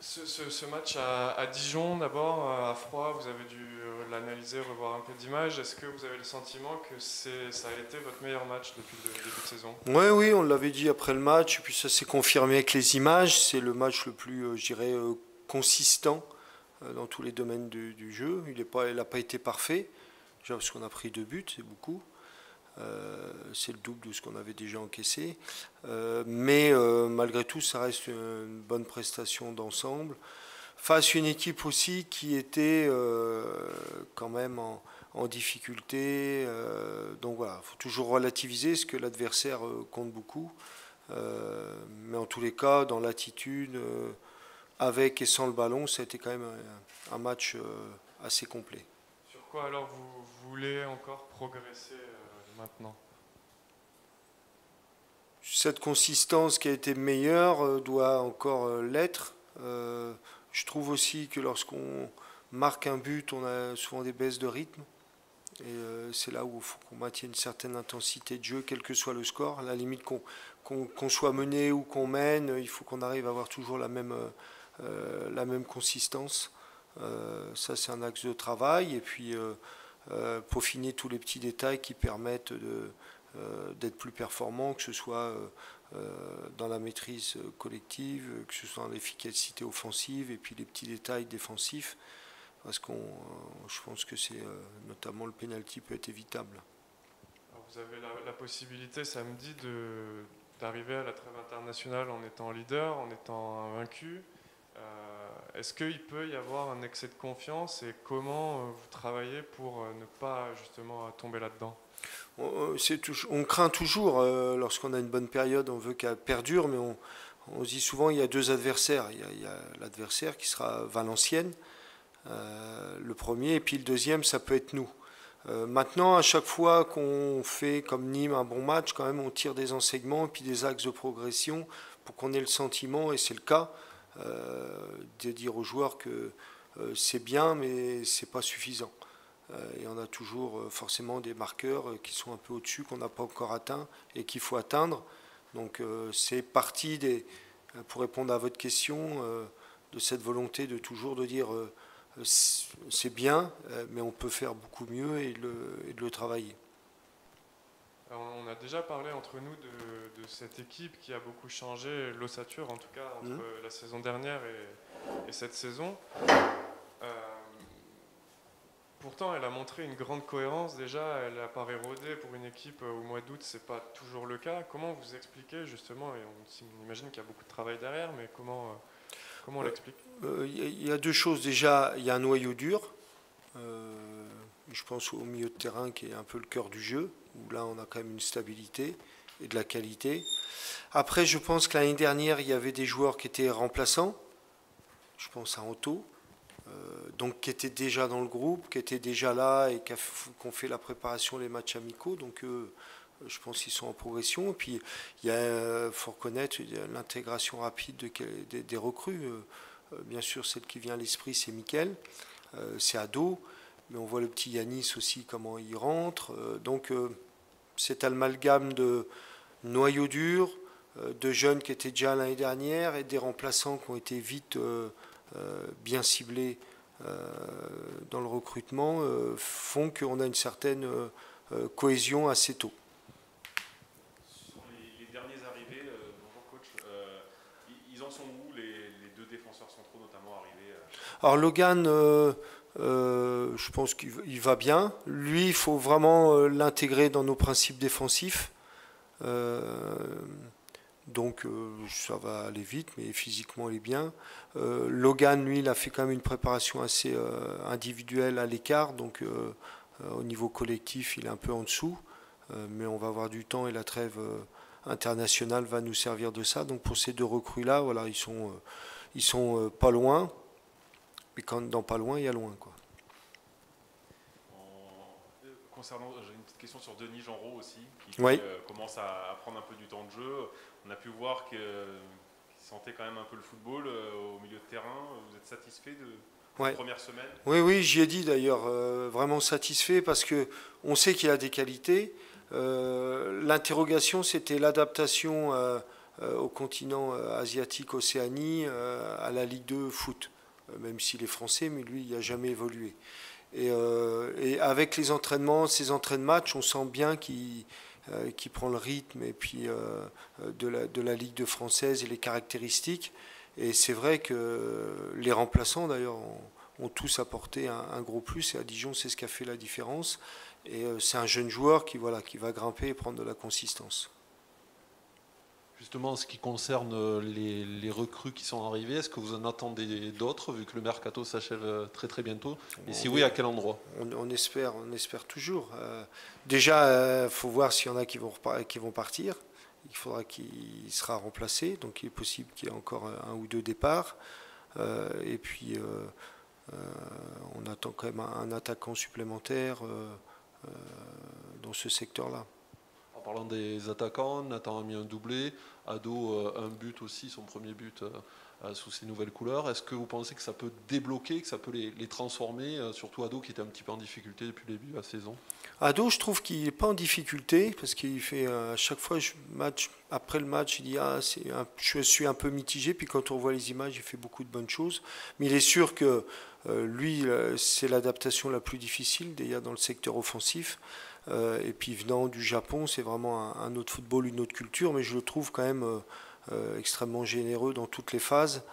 Ce match à Dijon, d'abord, à froid, vous avez dû l'analyser, revoir un peu d'images. Est-ce que vous avez le sentiment que ça a été votre meilleur match depuis le début de saison? Ouais, oui, on l'avait dit après le match, et puis ça s'est confirmé avec les images. C'est le match le plus, je dirais, consistant dans tous les domaines du jeu. Il n'a pas été parfait, déjà parce qu'on a pris 2 buts, c'est beaucoup. C'est le double de ce qu'on avait déjà encaissé. Mais malgré tout, ça reste une bonne prestation d'ensemble. Face à une équipe aussi qui était quand même en difficulté. Donc voilà, il faut toujours relativiser ce que l'adversaire compte beaucoup. Mais en tous les cas, dans l'attitude, avec et sans le ballon, ça a été quand même un match assez complet. Sur quoi alors vous voulez encore progresser maintenant? Cette consistance qui a été meilleure doit encore l'être. Je trouve aussi que lorsqu'on marque un but, on a souvent des baisses de rythme. Et c'est là où il faut qu'on maintienne une certaine intensité de jeu, quel que soit le score. À la limite qu'on soit mené ou qu'on mène, il faut qu'on arrive à avoir toujours la même consistance. Ça, c'est un axe de travail. Et puis, peaufiner tous les petits détails qui permettent d'être plus performant, que ce soit dans la maîtrise collective, que ce soit dans l'efficacité offensive et puis les petits détails défensifs, parce que je pense que c'est notamment le penalty peut être évitable. Alors vous avez la possibilité samedi d'arriver à la trêve internationale en étant leader, en étant invaincu. Est-ce qu'il peut y avoir un excès de confiance et comment vous travaillez pour ne pas justement tomber là-dedans? On craint toujours, lorsqu'on a une bonne période, on veut qu'elle perdure, mais on se dit souvent il y a 2 adversaires. Il y a l'adversaire qui sera Valenciennes, le premier, et puis le deuxième, ça peut être nous. Maintenant, à chaque fois qu'on fait comme Nîmes un bon match, quand même, on tire des enseignements et puis des axes de progression pour qu'on ait le sentiment, et c'est le cas, de dire aux joueurs que c'est bien, mais c'est pas suffisant. Et on a toujours forcément des marqueurs qui sont un peu au-dessus, qu'on n'a pas encore atteint et qu'il faut atteindre. Donc c'est parti pour répondre à votre question, de cette volonté de toujours de dire c'est bien, mais on peut faire beaucoup mieux et de le travailler. Alors, on a déjà parlé entre nous de cette équipe qui a beaucoup changé, l'ossature en tout cas, entre la saison dernière et cette saison. Pourtant, elle a montré une grande cohérence déjà. Elle apparaît rodée pour une équipe au mois d'août, c'est pas toujours le cas. Comment vous expliquez justement, et on imagine qu'il y a beaucoup de travail derrière, mais comment on l'explique? Il y a 2 choses. Déjà, il y a un noyau dur. Je pense au milieu de terrain qui est un peu le cœur du jeu, où là on a quand même une stabilité et de la qualité. Après, je pense que l'année dernière, il y avait des joueurs qui étaient remplaçants. Je pense à Anto, donc qui étaient déjà dans le groupe, qui étaient déjà là et qui ont fait la préparation des matchs amicaux. Donc je pense qu'ils sont en progression. Et puis il faut reconnaître l'intégration rapide des recrues. Bien sûr, celle qui vient à l'esprit, c'est Mickaël, c'est Ado, mais on voit le petit Yanis aussi, comment il rentre. Donc cet amalgame de noyau dur, de jeunes qui étaient déjà l'année dernière et des remplaçants qui ont été vite bien ciblés dans le recrutement font qu'on a une certaine cohésion assez tôt. Sur les derniers arrivés, bonjour coach, ils en sont où les 2 défenseurs centraux notamment arrivés Alors Logan, je pense qu'il va bien. Lui, il faut vraiment l'intégrer dans nos principes défensifs. Donc ça va aller vite, mais physiquement il est bien. Logan, lui, il a fait quand même une préparation assez individuelle à l'écart, donc au niveau collectif, il est un peu en dessous. Mais on va avoir du temps et la trêve internationale va nous servir de ça. Donc pour ces 2 recrues-là, voilà, ils sont pas loin, mais quand dans pas loin, il y a loin, quoi. Concernant, j'ai une petite question sur Denis Genreau aussi, qui Oui. commence à prendre un peu du temps de jeu. On a pu voir qu'il sentait quand même un peu le football au milieu de terrain. Vous êtes satisfait de la première semaine? Oui, oui, j'y ai dit d'ailleurs, vraiment satisfait parce que on sait qu'il a des qualités. L'interrogation, c'était l'adaptation au continent asiatique, Océanie, à la Ligue 2 foot. Même s'il est français, mais lui, il n'a jamais évolué. Et avec les entraînements, ces entraînements de match, on sent bien qu'il prend le rythme et puis de la Ligue 2 française et les caractéristiques. Et c'est vrai que les remplaçants, d'ailleurs, ont tous apporté un gros plus. Et à Dijon, c'est ce qui a fait la différence. Et c'est un jeune joueur qui va grimper et prendre de la consistance. Justement, en ce qui concerne les recrues qui sont arrivées, est-ce que vous en attendez d'autres, vu que le mercato s'achève très très bientôt? Et si oui, à quel endroit? On espère toujours. Déjà, il faut voir s'il y en a qui vont partir. Il faudra qu'il sera remplacé, donc il est possible qu'il y ait encore un ou deux départs. Et puis, on attend quand même un attaquant supplémentaire dans ce secteur-là. En parlant des attaquants, Nathan a mis un doublé, Ado un but aussi, son premier but sous ses nouvelles couleurs. Est-ce que vous pensez que ça peut débloquer, que ça peut les transformer, surtout Ado qui était un petit peu en difficulté depuis le début de la saison? Ado, je trouve qu'il n'est pas en difficulté parce qu'il fait à chaque fois, après le match, il dit je suis un peu mitigé. Puis quand on voit les images, il fait beaucoup de bonnes choses. Mais il est sûr que lui, c'est l'adaptation la plus difficile déjà dans le secteur offensif. Et puis venant du Japon, c'est vraiment un autre football, une autre culture. Mais je le trouve quand même extrêmement généreux dans toutes les phases.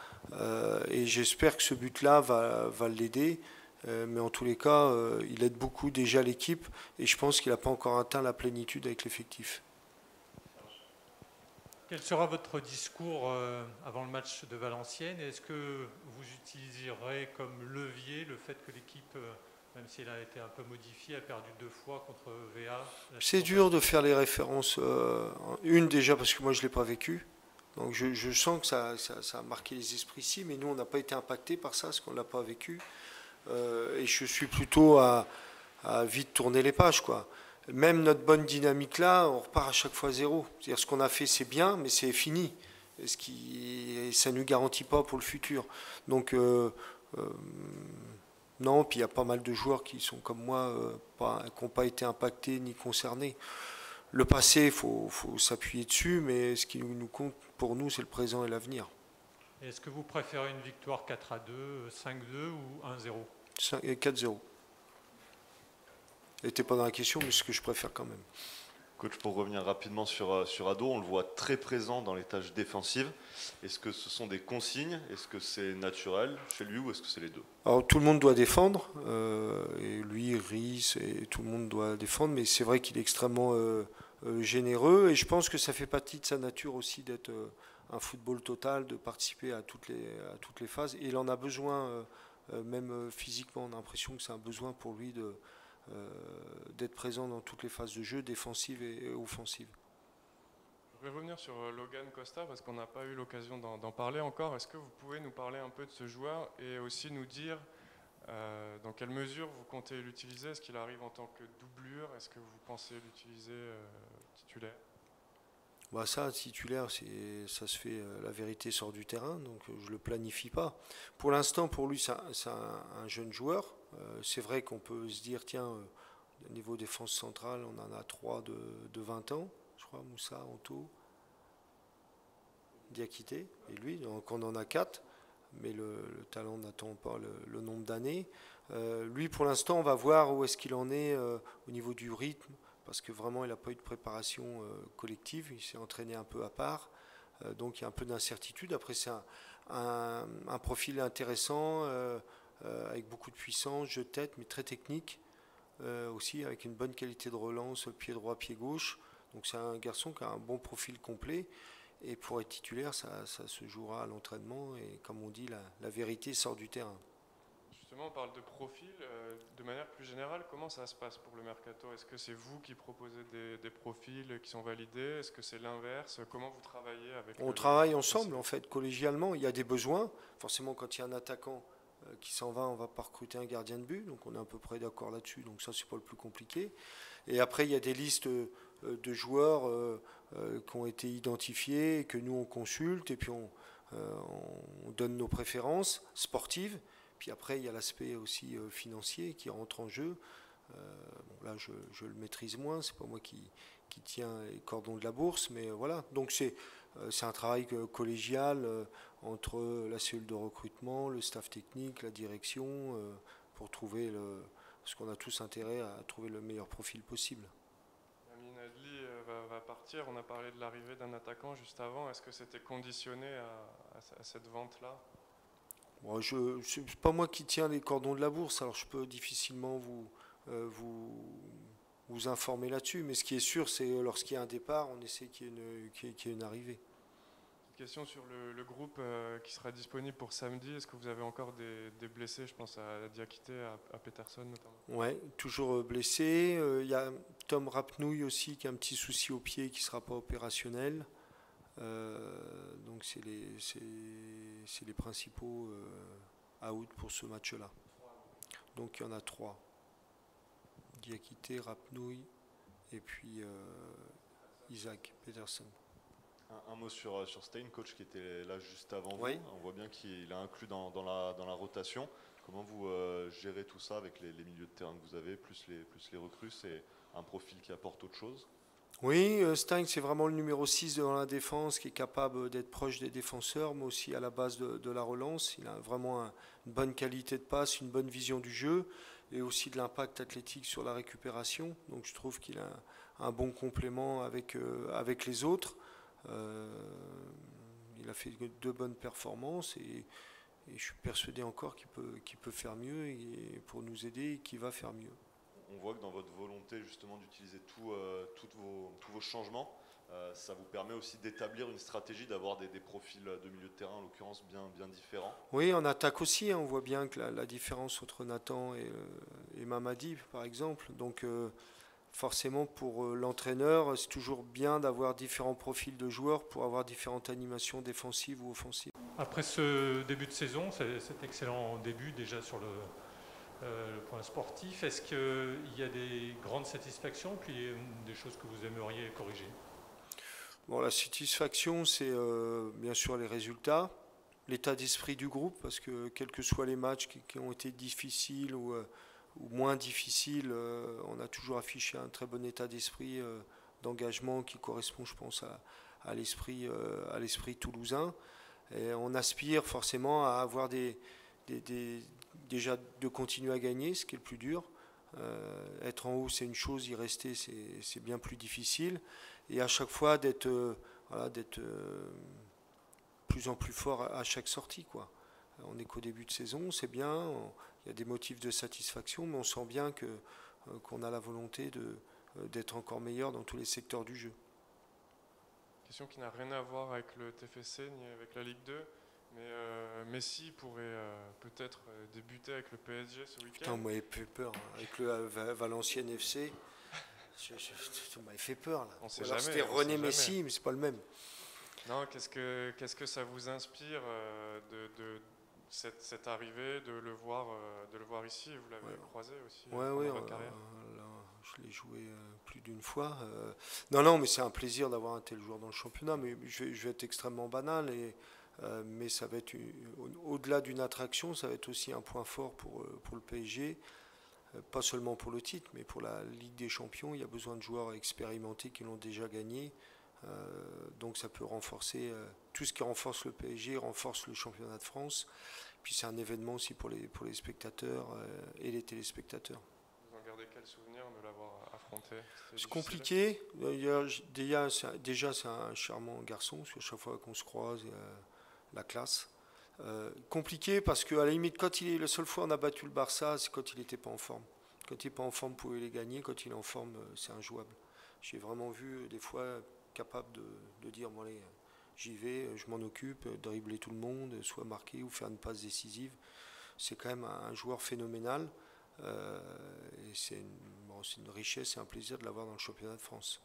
Et j'espère que ce but-là va l'aider. Mais en tous les cas, il aide beaucoup déjà l'équipe et je pense qu'il n'a pas encore atteint la plénitude avec l'effectif. Quel sera votre discours avant le match de Valenciennes? Est-ce que vous utiliserez comme levier le fait que l'équipe, même si elle a été un peu modifiée, a perdu 2 fois contre VA? C'est dur de faire les références. Une déjà parce que moi je ne l'ai pas vécu. Donc je sens que ça a marqué les esprits ici, mais nous on n'a pas été impactés par ça parce qu'on ne l'a pas vécu. Et je suis plutôt à vite tourner les pages, quoi. Même notre bonne dynamique là, on repart à chaque fois à zéro. C'est-à-dire ce qu'on a fait c'est bien, mais c'est fini. Ça ne nous garantit pas pour le futur. Donc non, puis il y a pas mal de joueurs qui sont comme moi, qui n'ont pas été impactés ni concernés. Le passé, il faut s'appuyer dessus, mais ce qui nous compte pour nous, c'est le présent et l'avenir. Est-ce que vous préférez une victoire 4-2, 5-2 ou 1-0? 4-0. Elle n'était pas dans la question, mais c'est ce que je préfère quand même. Coach, pour revenir rapidement sur Ado, on le voit très présent dans les tâches défensives. Est-ce que ce sont des consignes? Est-ce que c'est naturel chez lui ou est-ce que c'est les deux? Alors tout le monde doit défendre, et lui, Rhys, et tout le monde doit défendre, mais c'est vrai qu'il est extrêmement généreux, et je pense que ça fait partie de sa nature aussi d'être un football total, de participer à toutes les phases, et il en a besoin, même physiquement, on a l'impression que c'est un besoin pour lui d'être présent dans toutes les phases de jeu, défensives et offensives. Je voudrais revenir sur Logan Costa parce qu'on n'a pas eu l'occasion d'en parler encore. Est-ce que vous pouvez nous parler un peu de ce joueur et aussi nous dire dans quelle mesure vous comptez l'utiliser? Est-ce qu'il arrive en tant que doublure? Est-ce que vous pensez l'utiliser titulaire? Bah ça, titulaire, ça se fait, la vérité sort du terrain, donc je ne le planifie pas. Pour l'instant, pour lui, c'est un jeune joueur. C'est vrai qu'on peut se dire, tiens, au niveau défense centrale, on en a 3 de 20 ans, je crois, Moussa, Anto, Diakité, et lui, donc on en a 4, mais le talent n'attend pas le nombre d'années. Lui, pour l'instant, on va voir où est-ce qu'il en est au niveau du rythme, parce que vraiment il n'a pas eu de préparation collective, il s'est entraîné un peu à part, donc il y a un peu d'incertitude. Après c'est un profil intéressant, avec beaucoup de puissance, jeu de tête, mais très technique, aussi avec une bonne qualité de relance, pied droit, pied gauche, donc c'est un garçon qui a un bon profil complet, et pour être titulaire ça se jouera à l'entraînement, et comme on dit, la vérité sort du terrain. Justement, on parle de profil. De manière plus générale, comment ça se passe pour le mercato? Est-ce que c'est vous qui proposez des profils qui sont validés? Est-ce que c'est l'inverse? Comment vous travaillez avec? On travaille ensemble, en fait, collégialement. Il y a des besoins. Forcément, quand il y a un attaquant qui s'en va, on ne va pas recruter un gardien de but. Donc, on est à peu près d'accord là-dessus. Donc, ça, c'est pas le plus compliqué. Et après, il y a des listes de joueurs qui ont été identifiés, et que nous, on consulte. Et puis, on donne nos préférences sportives. Puis après, il y a l'aspect aussi financier qui rentre en jeu. Bon, là, je le maîtrise moins, c'est pas moi qui tiens les cordons de la bourse, mais voilà. Donc c'est c'est un travail collégial entre la cellule de recrutement, le staff technique, la direction, pour trouver parce qu'on a tous intérêt à trouver le meilleur profil possible. Amin Adli va partir. On a parlé de l'arrivée d'un attaquant juste avant. Est-ce que c'était conditionné à cette vente-là? Bon, c'est pas moi qui tiens les cordons de la bourse, alors je peux difficilement vous informer là-dessus. Mais ce qui est sûr, c'est lorsqu'il y a un départ, on essaie qu'il y ait une arrivée. Question sur le groupe qui sera disponible pour samedi. Est-ce que vous avez encore des blessés? Je pense à Diakité, à Peterson notamment. Ouais, toujours blessé. Il y a Tom Rapnouille aussi qui a un petit souci au pied qui ne sera pas opérationnel. Donc c'est les principaux out pour ce match-là. Donc il y en a 3. Diakité, Rapnouille et puis Isaac Peterson. Un mot sur Stein, coach qui était là juste avant Oui. vous. On voit bien qu'il est inclus dans la rotation. Comment vous gérez tout ça avec les milieux de terrain que vous avez, plus les recrues? C'est un profil qui apporte autre chose? Oui, Stein, c'est vraiment le numéro 6 dans la défense qui est capable d'être proche des défenseurs, mais aussi à la base de la relance. Il a vraiment une bonne qualité de passe, une bonne vision du jeu et aussi de l'impact athlétique sur la récupération. Donc je trouve qu'il a un bon complément avec les autres. Il a fait 2 bonnes performances et je suis persuadé encore qu'il peut faire mieux et pour nous aider et qu'il va faire mieux. On voit que dans votre volonté justement d'utiliser tous vos changements, ça vous permet aussi d'établir une stratégie, d'avoir des profils de milieu de terrain en l'occurrence bien différents. Oui, en attaque aussi, on voit bien que la différence entre Nathan et Mamadi par exemple. Donc forcément pour l'entraîneur, c'est toujours bien d'avoir différents profils de joueurs pour avoir différentes animations défensives ou offensives. Après ce début de saison, cet excellent début déjà sur le point sportif, est-ce qu'il y a des grandes satisfactions puis des choses que vous aimeriez corriger? Bon, la satisfaction, c'est bien sûr les résultats, l'état d'esprit du groupe, parce que quels que soient les matchs qui ont été difficiles ou moins difficiles, on a toujours affiché un très bon état d'esprit, d'engagement qui correspond, je pense, à l'esprit toulousain. Et on aspire forcément à avoir déjà de continuer à gagner, ce qui est le plus dur. Être en haut, c'est une chose, y rester, c'est bien plus difficile. Et à chaque fois, d'être plus en plus fort à chaque sortie, quoi. On n'est qu'au début de saison, c'est bien, il y a des motifs de satisfaction, mais on sent bien qu'on a la volonté d'être encore meilleur dans tous les secteurs du jeu. Question qui n'a rien à voir avec le TFC ni avec la Ligue 2, mais Messi pourrait peut-être débuter avec le PSG ce week-end. Putain, moi, il m'a fait peur. Avec le Valenciennes FC, ça m'avait fait peur. Là. On sait jamais. C'était René Messi, mais c'est pas le même. Non, qu'est-ce que ça vous inspire de cette arrivée, de le voir ici? Vous l'avez croisé aussi pendant votre carrière. Là, je l'ai joué plus d'une fois. Non, mais c'est un plaisir d'avoir un tel joueur dans le championnat. Mais je vais être extrêmement banal, mais ça va être au-delà d'une attraction, ça va être aussi un point fort pour le PSG. Pas seulement pour le titre, mais pour la Ligue des Champions. Il y a besoin de joueurs expérimentés qui l'ont déjà gagné. Donc ça peut renforcer tout ce qui renforce le PSG, renforce le championnat de France. Puis c'est un événement aussi pour les spectateurs et les téléspectateurs. Vous en gardez quel souvenir de l'avoir affronté? C'est compliqué. Déjà c'est un charmant garçon, parce que chaque fois qu'on se croise, la classe. Compliqué parce qu'à la limite, la seule fois on a battu le Barça, c'est quand il n'était pas en forme. Quand il n'est pas en forme, vous pouvez les gagner. Quand il est en forme, c'est injouable. J'ai vraiment vu des fois capable de dire bon allez, j'y vais, je m'en occupe, dribbler tout le monde, soit marquer ou faire une passe décisive. C'est quand même un joueur phénoménal et c'est une richesse et un plaisir de l'avoir dans le championnat de France.